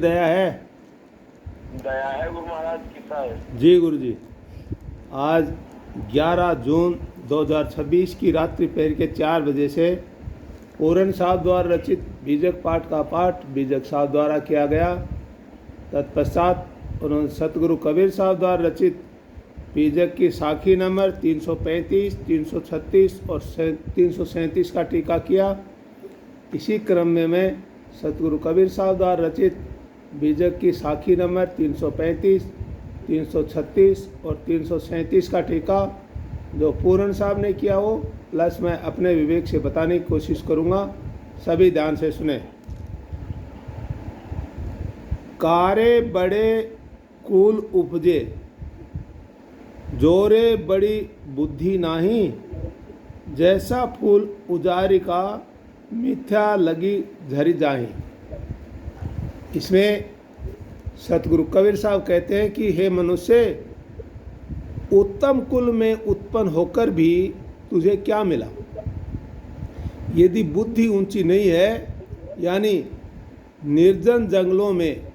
दया है। दया है गुरु महाराज की साहब। जी गुरु जी। आज 11 जून 2026 की रात्रि पहर के 4 बजे से पूरन साहब द्वारा रचित बीजक पाठ का पाठ बीजक साहब द्वारा किया गया। तत्पश्चात उन्होंने सतगुरु कबीर साहब द्वारा रचित बीजक की साखी नंबर 335, 336 और 337 का टीका किया। इसी क्रम में मैं सतगुरु कबीर साहब द्वारा रचित बीजक की साखी नंबर 335, 336 और 337 का टीका जो पूरन साहब ने किया हो प्लस मैं अपने विवेक से बताने की कोशिश करूँगा। सभी ध्यान से सुने। कारे बड़े कुल उपजे, जोरे बड़ी बुद्धि नाही, जैसा फूल उजारी का मिथ्या लगी झरी जाही। इसमें सतगुरु कबीर साहब कहते हैं कि हे मनुष्य, उत्तम कुल में उत्पन्न होकर भी तुझे क्या मिला? यदि बुद्धि ऊंची नहीं है, यानी निर्जन जंगलों में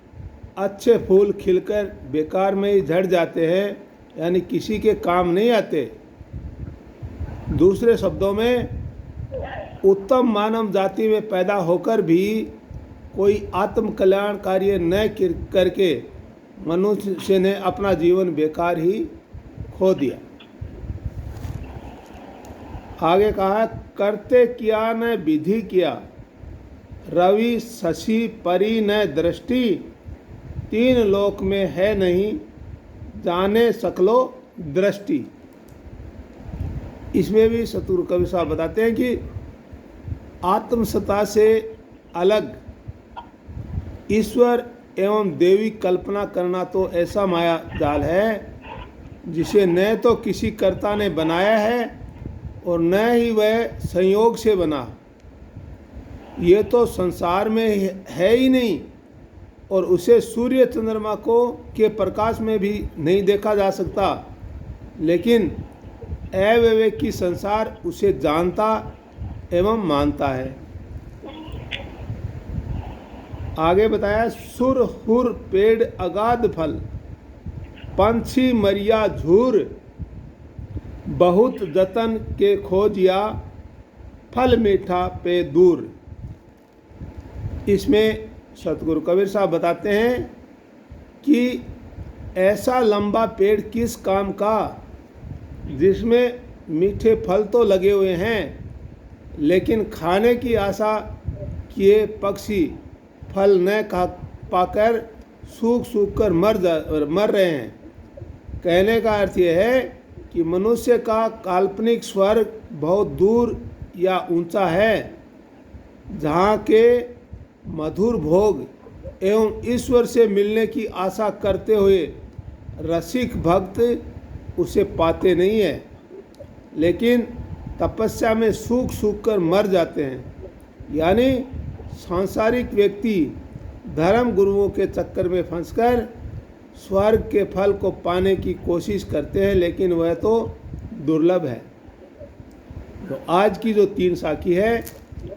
अच्छे फूल खिलकर बेकार में ही झड़ जाते हैं, यानी किसी के काम नहीं आते। दूसरे शब्दों में, उत्तम मानव जाति में पैदा होकर भी कोई आत्म कल्याण कार्य न करके मनुष्य ने अपना जीवन बेकार ही खो दिया। आगे कहा, करते किया न विधि किया, रवि शशि परी न दृष्टि, तीन लोक में है नहीं जाने सकलो दृष्टि। इसमें भी सतगुरु कबीर साहब बताते हैं कि आत्मसत्ता से अलग ईश्वर एवं देवी कल्पना करना तो ऐसा माया जाल है जिसे न तो किसी कर्ता ने बनाया है और न ही वह संयोग से बना। ये तो संसार में है ही नहीं और उसे सूर्य चंद्रमा को के प्रकाश में भी नहीं देखा जा सकता, लेकिन अविवेकी संसार उसे जानता एवं मानता है। आगे बताया, सुर हुर पेड़ अगाध फल, पंछी मरिया झूर, बहुत जतन के खोजिया, फल मीठा पे दूर। इसमें सतगुरु कबीर साहब बताते हैं कि ऐसा लंबा पेड़ किस काम का जिसमें मीठे फल तो लगे हुए हैं, लेकिन खाने की आशा किए पक्षी फल न खा पाकर सूख सूख कर मर रहे हैं। कहने का अर्थ यह है कि मनुष्य का काल्पनिक स्वर्ग बहुत दूर या ऊंचा है, जहाँ के मधुर भोग एवं ईश्वर से मिलने की आशा करते हुए रसिक भक्त उसे पाते नहीं है, लेकिन तपस्या में सूख सूख कर मर जाते हैं। यानी सांसारिक व्यक्ति धर्म गुरुओं के चक्कर में फंसकर स्वर्ग के फल को पाने की कोशिश करते हैं, लेकिन वह तो दुर्लभ है। तो आज की जो 3 साखी है,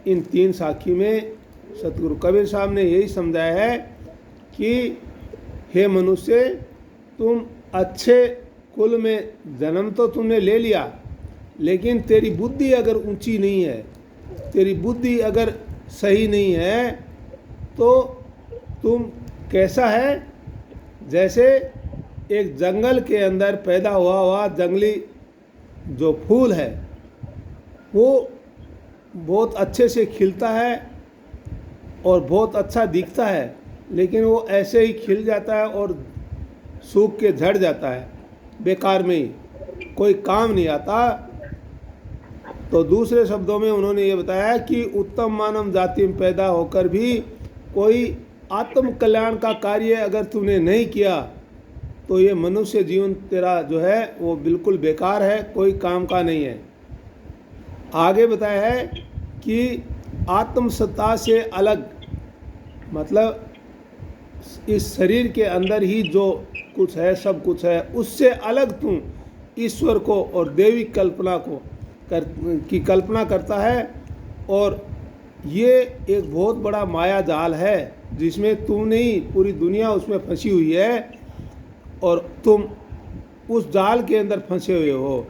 इन 3 साखी में सतगुरु कबीर साहब ने यही समझाया है कि हे मनुष्य, तुम अच्छे कुल में जन्म तो तुमने ले लिया, लेकिन तेरी बुद्धि अगर ऊंची नहीं है, तेरी बुद्धि अगर सही नहीं है, तो तुम कैसा है? जैसे एक जंगल के अंदर पैदा हुआ जंगली जो फूल है वो बहुत अच्छे से खिलता है और बहुत अच्छा दिखता है, लेकिन वो ऐसे ही खिल जाता है और सूख के झड़ जाता है, बेकार में ही, कोई काम नहीं आता। तो दूसरे शब्दों में उन्होंने ये बताया कि उत्तम मानव जाति में पैदा होकर भी कोई आत्म कल्याण का कार्य अगर तूने नहीं किया तो ये मनुष्य जीवन तेरा जो है वो बिल्कुल बेकार है, कोई काम का नहीं है। आगे बताया है कि आत्मसत्ता से अलग, मतलब इस शरीर के अंदर ही जो कुछ है, सब कुछ है, उससे अलग तू ईश्वर को और देवी कल्पना को की कल्पना करता है और ये एक बहुत बड़ा माया जाल है जिसमें तुम नहीं पूरी दुनिया उसमें फंसी हुई है और तुम उस जाल के अंदर फंसे हुए हो।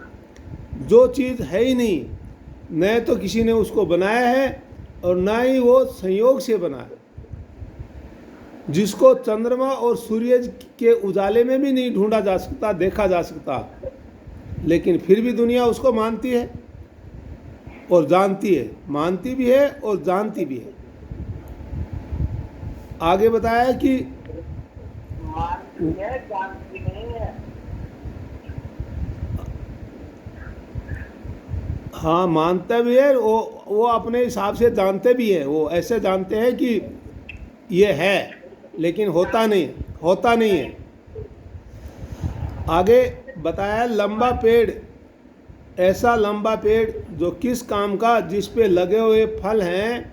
जो चीज़ है ही नहीं, न तो किसी ने उसको बनाया है और ना ही वो संयोग से बना है, जिसको चंद्रमा और सूर्य के उजाले में भी नहीं ढूंढा जा सकता, देखा जा सकता, लेकिन फिर भी दुनिया उसको मानती है और जानती है, मानती भी है और जानती भी है। आगे बताया कि मानती है, जानती नहीं है। हाँ, मानता भी है, वो अपने हिसाब से जानते भी है। वो ऐसे जानते हैं कि ये है, लेकिन होता नहीं है। आगे बताया लंबा पेड़, ऐसा लंबा पेड़ जो किस काम का, जिस पे लगे हुए फल हैं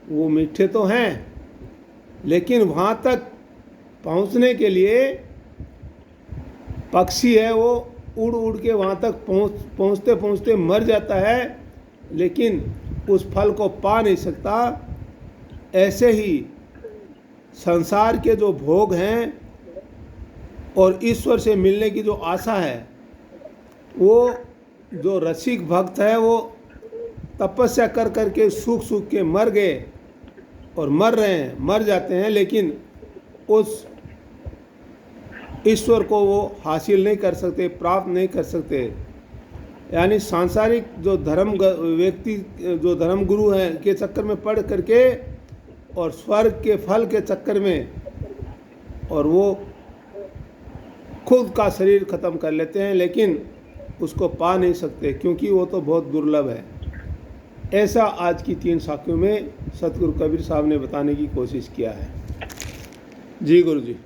वो मीठे तो हैं, लेकिन वहाँ तक पहुँचने के लिए पक्षी है वो उड़ उड़ के वहाँ तक पहुँचते पहुँचते मर जाता है, लेकिन उस फल को पा नहीं सकता। ऐसे ही संसार के जो भोग हैं और ईश्वर से मिलने की जो आशा है, वो जो रसिक भक्त है वो तपस्या कर कर के सूख सूख के मर गए और मर रहे हैं, मर जाते हैं, लेकिन उस ईश्वर को वो हासिल नहीं कर सकते, प्राप्त नहीं कर सकते। यानी सांसारिक जो धर्म व्यक्ति, जो धर्म गुरु हैं के चक्कर में पड़ करके और स्वर्ग के फल के चक्कर में, और वो खुद का शरीर खत्म कर लेते हैं, लेकिन उसको पा नहीं सकते क्योंकि वो तो बहुत दुर्लभ है। ऐसा आज की 3 साखियों में सतगुरु कबीर साहब ने बताने की कोशिश किया है। जी गुरु जी।